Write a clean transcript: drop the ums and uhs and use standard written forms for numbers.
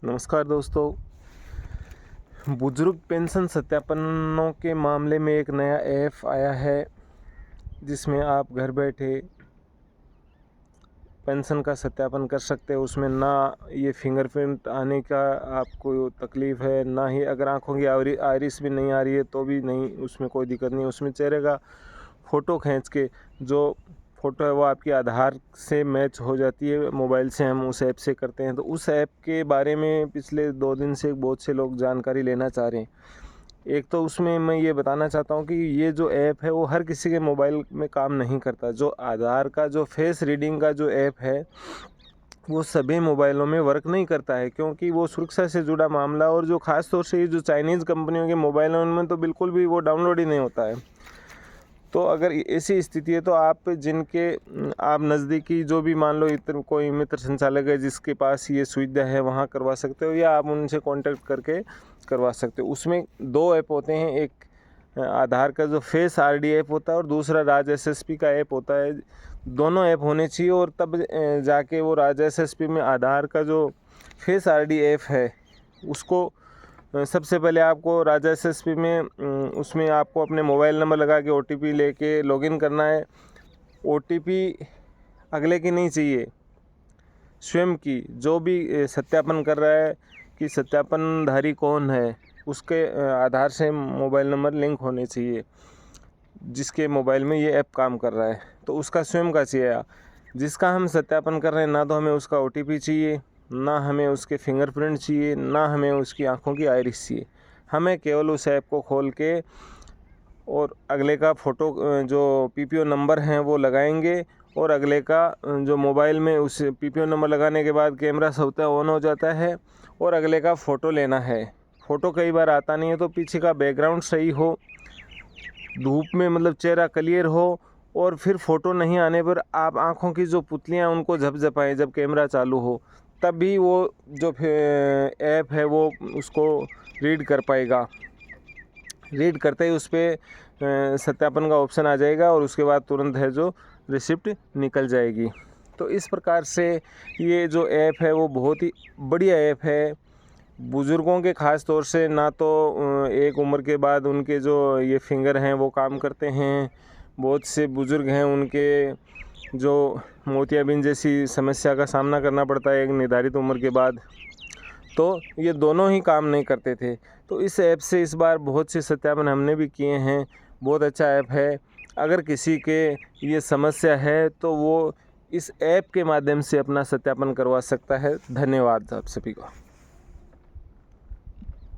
नमस्कार दोस्तों। बुजुर्ग पेंशन सत्यापनों के मामले में एक नया ऐप आया है जिसमें आप घर बैठे पेंशन का सत्यापन कर सकते हो। उसमें ना ये फिंगरप्रिंट आने का आपको तकलीफ़ है, ना ही अगर आँखों की आइरिस भी नहीं आ रही है तो भी नहीं, उसमें कोई दिक्कत नहीं है। उसमें चेहरे का फ़ोटो खींच के जो फ़ोटो है वो आपकी आधार से मैच हो जाती है। मोबाइल से हम उस ऐप से करते हैं। तो उस ऐप के बारे में पिछले 2 दिन से बहुत से लोग जानकारी लेना चाह रहे हैं। एक तो उसमें मैं ये बताना चाहता हूँ कि ये जो ऐप है वो हर किसी के मोबाइल में काम नहीं करता। जो आधार का जो फेस रीडिंग का जो ऐप है वो सभी मोबाइलों में वर्क नहीं करता है, क्योंकि वो सुरक्षा से जुड़ा मामला, और जो ख़ास तौर से ये जो चाइनीज़ कंपनियों के मोबाइल हैं उनमें तो बिल्कुल भी वो डाउनलोड ही नहीं होता है। तो अगर ऐसी स्थिति है तो आप नज़दीकी जो भी मान लो कोई मित्र संचालक है जिसके पास ये सुविधा है वहाँ करवा सकते हो, या आप उनसे कांटेक्ट करके करवा सकते हो। उसमें 2 ऐप होते हैं, एक आधार का जो फेस आरडी ऐप होता है और दूसरा राज एसएसपी का ऐप होता है। दोनों ऐप होने चाहिए और तब जाके वो राज एसएसपी में आधार का जो फेस आरडी ऐप है उसको सबसे पहले आपको राजा एसएसपी में उसमें आपको अपने मोबाइल नंबर लगा के ओटीपी लेके लॉगिन करना है। ओटीपी अगले की नहीं चाहिए, स्वयं की। जो भी सत्यापन कर रहा है कि सत्यापनधारी कौन है उसके आधार से मोबाइल नंबर लिंक होने चाहिए जिसके मोबाइल में ये ऐप काम कर रहा है। तो उसका स्वयं का चाहिए। जिसका हम सत्यापन कर रहे हैं ना तो हमें उसका ओटीपी चाहिए, ना हमें उसके फिंगरप्रिंट चाहिए, ना हमें उसकी आँखों की आइरिस चाहिए। हमें केवल उस ऐप को खोल के और अगले का फ़ोटो जो पीपीओ नंबर हैं वो लगाएंगे, और अगले का जो मोबाइल में उस पीपीओ नंबर लगाने के बाद कैमरा स्वतः ऑन हो जाता है और अगले का फ़ोटो लेना है। फ़ोटो कई बार आता नहीं है तो पीछे का बैकग्राउंड सही हो, धूप में मतलब चेहरा क्लियर हो, और फिर फ़ोटो नहीं आने पर आप आँखों की जो पुतलियाँ उनको झपझपाएं जब कैमरा चालू हो, तब भी वो जो ऐप है वो उसको रीड कर पाएगा। रीड करते ही उस पर सत्यापन का ऑप्शन आ जाएगा और उसके बाद तुरंत है जो रिसिप्ट निकल जाएगी। तो इस प्रकार से ये जो ऐप है वो बहुत ही बढ़िया ऐप है। बुज़ुर्गों के ख़ास तौर से ना तो एक उम्र के बाद उनके जो ये फिंगर हैं वो काम करते हैं। बहुत से बुज़ुर्ग हैं उनके जो मोतियाबिंद जैसी समस्या का सामना करना पड़ता है एक निर्धारित उम्र के बाद, तो ये दोनों ही काम नहीं करते थे। तो इस ऐप से इस बार बहुत से सत्यापन हमने भी किए हैं। बहुत अच्छा ऐप है। अगर किसी के ये समस्या है तो वो इस ऐप के माध्यम से अपना सत्यापन करवा सकता है। धन्यवाद आप सभी को।